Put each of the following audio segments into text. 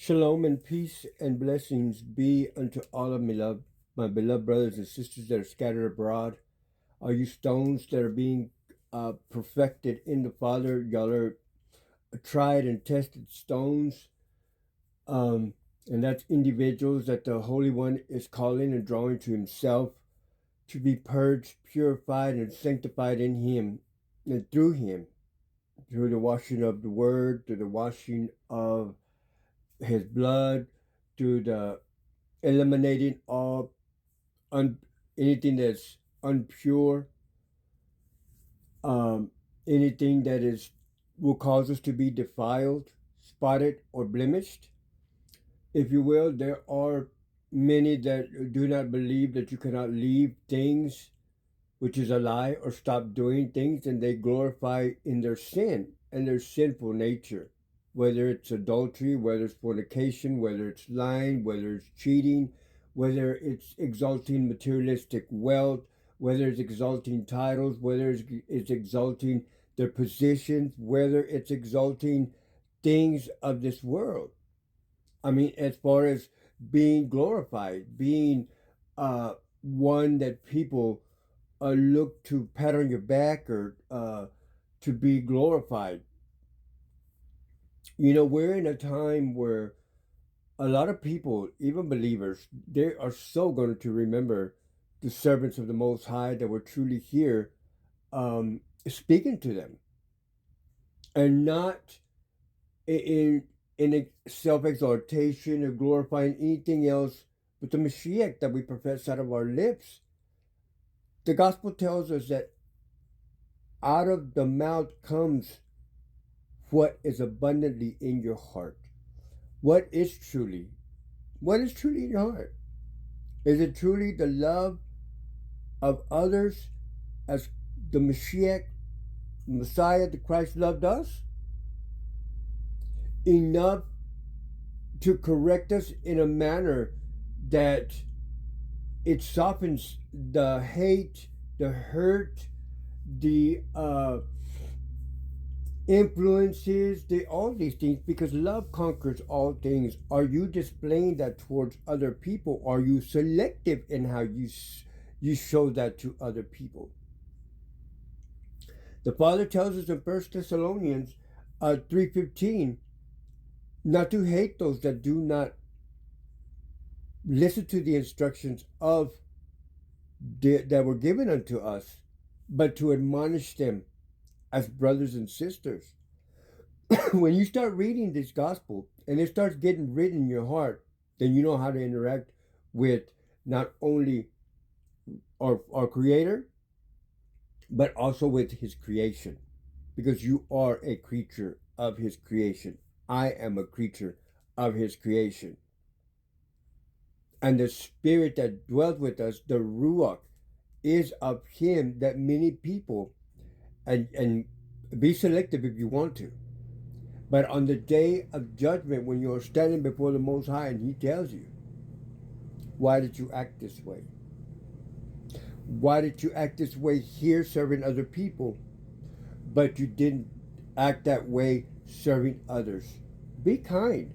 Shalom and peace and blessings be unto all of my beloved brothers and sisters that are scattered abroad. Are you stones that are being perfected in the Father? Y'all are tried and tested stones. And that's individuals that the Holy One is calling and drawing to Himself to be purged, purified, and sanctified in Him and through Him, through the washing of the Word, through the washing of His blood, through the eliminating all anything that's unpure, um, anything that is will cause us to be defiled, spotted, or blemished, if you will. There are many that do not believe that you cannot leave things, which is a lie, or stop doing things, and they glorify in their sin and their sinful nature. Whether it's adultery, whether it's fornication, whether it's lying, whether it's cheating, whether it's exalting materialistic wealth, whether it's exalting titles, whether it's exalting their positions, whether it's exalting things of this world. I mean, as far as being glorified, being one that people look to pat on your back or to be glorified. You know, we're in a time where a lot of people, even believers, they are so going to remember the servants of the Most High that were truly here, speaking to them, and not in a self exaltation or glorifying anything else but the Mashiach that we profess out of our lips. The gospel tells us that out of the mouth comes what is abundantly in your heart. What is truly? What is truly in your heart? Is it truly the love of others as the Mashiach, Messiah, the Christ loved us? Enough to correct us in a manner that it softens the hate, the hurt, the influences, all these things, because love conquers all things. Are you displaying that towards other people? Are you selective in how you show that to other people? The Father tells us in 1 Thessalonians 3:15 not to hate those that do not listen to the instructions that were given unto us, but to admonish them as brothers and sisters. When you start reading this gospel and it starts getting written in your heart, then you know how to interact with not only our Creator, but also with His creation. Because you are a creature of His creation. I am a creature of His creation. And the Spirit that dwells with us, the Ruach, is of Him, that many people, and be selective if you want to. But on the day of judgment, when you're standing before the Most High and He tells you, why did you act this way? Why did you act this way here serving other people, but you didn't act that way serving others? Be kind.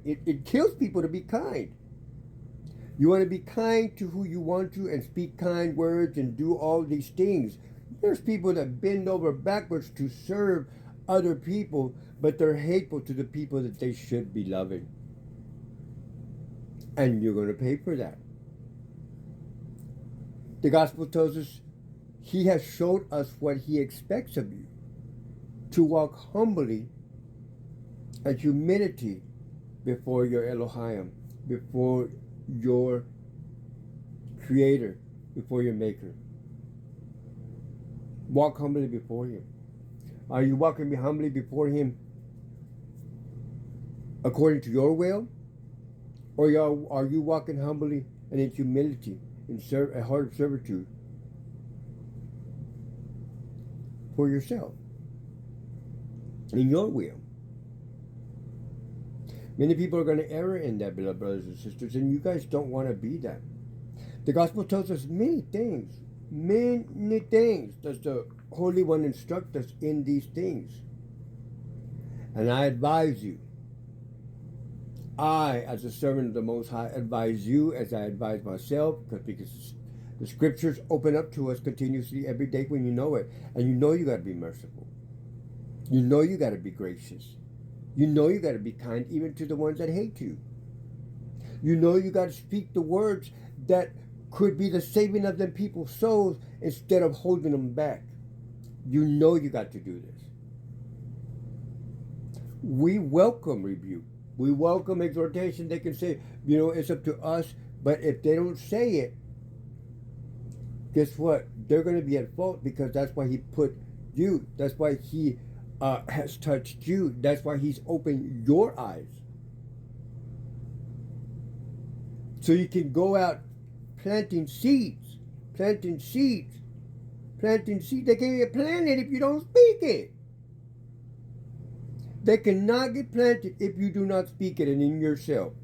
It kills people to be kind. You want to be kind to who you want to and speak kind words and do all these things. There's people that bend over backwards to serve other people, but they're hateful to the people that they should be loving. And you're going to pay for that. The gospel tells us He has showed us what He expects of you. To walk humbly and humility before your Elohim, before your Creator, before your Maker. Walk humbly before Him. Are you walking humbly before Him according to your will? Or are you walking humbly and in humility, in a heart of servitude for yourself, in your will? Many people are going to err in that, beloved brothers and sisters, and you guys don't want to be that. The gospel tells us many things. Many things does the Holy One instruct us in these things. And I advise you, I, as a servant of the Most High, advise you as I advise myself, because the scriptures open up to us continuously every day when you know it. And you know you got to be merciful. You know you got to be gracious. You know you got to be kind even to the ones that hate you. You know you got to speak the words that could be the saving of them people's souls instead of holding them back. You know you got to do this. We welcome rebuke. We welcome exhortation. They can say, it's up to us. But if they don't say it, guess what? They're going to be at fault, because that's why he put you. That's why he has touched you. That's why he's opened your eyes. So you can go out planting seeds. Planting seeds. Planting seeds. They can't get planted if you don't speak it. They cannot get planted if you do not speak it and in yourself.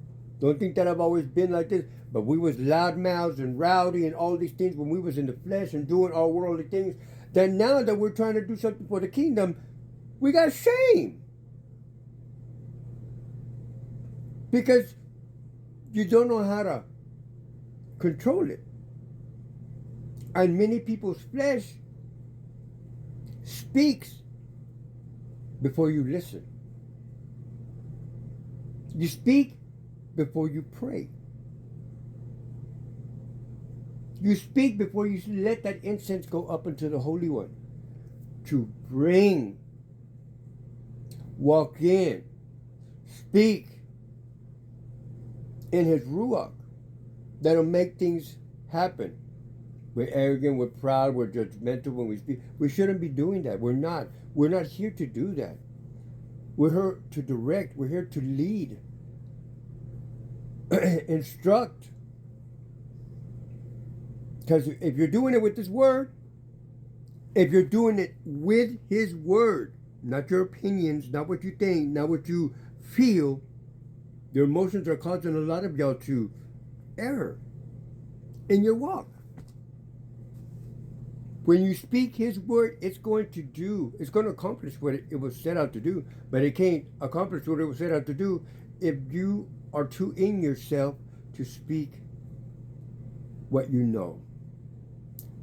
Don't think that I've always been like this, but we was loudmouths and rowdy and all these things when we was in the flesh and doing all worldly things. Then now that we're trying to do something for the kingdom, we got shame. Because you don't know how to control it. And many people's flesh speaks before you listen. You speak before you pray. You speak before you let that incense go up into the Holy One to bring, walk in, speak in His Ruach. That'll make things happen. We're arrogant, we're proud, we're judgmental when we speak. We shouldn't be doing that. We're not. We're not here to do that. We're here to direct. We're here to lead, instruct. Because if you're doing it with this word, if you're doing it with His word, not your opinions, not what you think, not what you feel, your emotions are causing a lot of y'all to error in your walk. When you speak His word, it's going to accomplish what it was set out to do. But it can't accomplish what it was set out to do if you are too in yourself to speak what you know.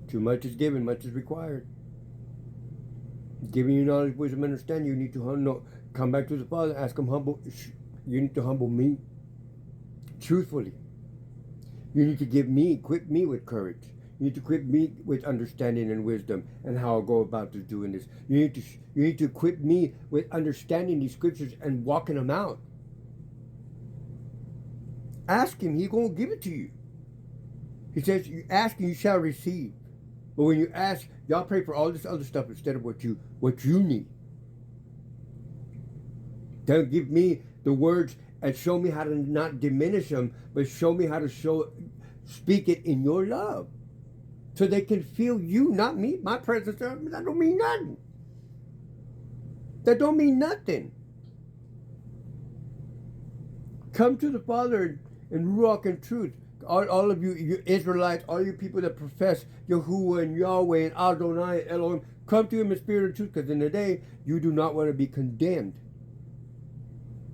Too much is given, much is required. Giving you knowledge, wisdom, and understanding, you need to come back to the Father, ask Him humble. You need to humble me truthfully. You need to equip me with courage. You need to equip me with understanding and wisdom and how I'll go about doing this. You need to equip me with understanding these scriptures and walking them out. Ask Him, He's going to give it to you. He says, you ask and you shall receive. But when you ask, y'all pray for all this other stuff instead of what you need. Don't give me the words and show me how to not diminish them, but show me how to speak it in your love. So they can feel you, not me. My presence, that don't mean nothing. That don't mean nothing. Come to the Father in Ruach and truth. All of you Israelites, all you people that profess Yahuwah and Yahweh and Adonai and Elohim, come to Him in spirit and truth, because in the day you do not want to be condemned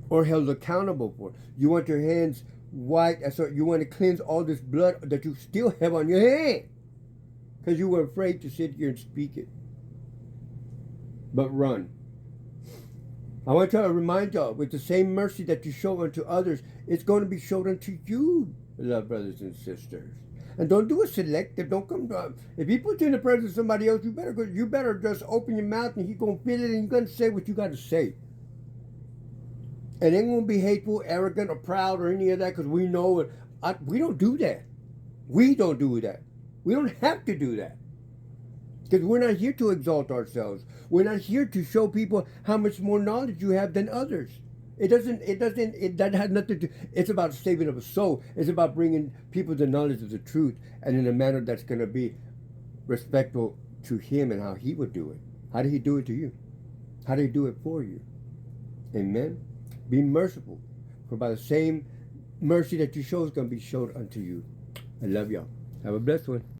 or held accountable for. You want your hands white, so you want to cleanse all this blood that you still have on your hand, because you were afraid to sit here and speak it. But run. I want to remind y'all, with the same mercy that you show unto others, it's going to be shown unto you, beloved brothers and sisters. And don't do it selective. Don't come to, if He puts you in the presence of somebody else, you better just open your mouth and He's going to feel it and you're going to say what you got to say. And ain't going to be hateful, arrogant, or proud, or any of that, because we know it. We don't do that. We don't do that. We don't have to do that. Because we're not here to exalt ourselves. We're not here to show people how much more knowledge you have than others. That has nothing to, it's about saving of a soul. It's about bringing people the knowledge of the truth, and in a manner that's going to be respectful to Him and how He would do it. How did He do it to you? How did He do it for you? Amen? Be merciful, for by the same mercy that you show is going to be showed unto you. I love y'all. Have a blessed one.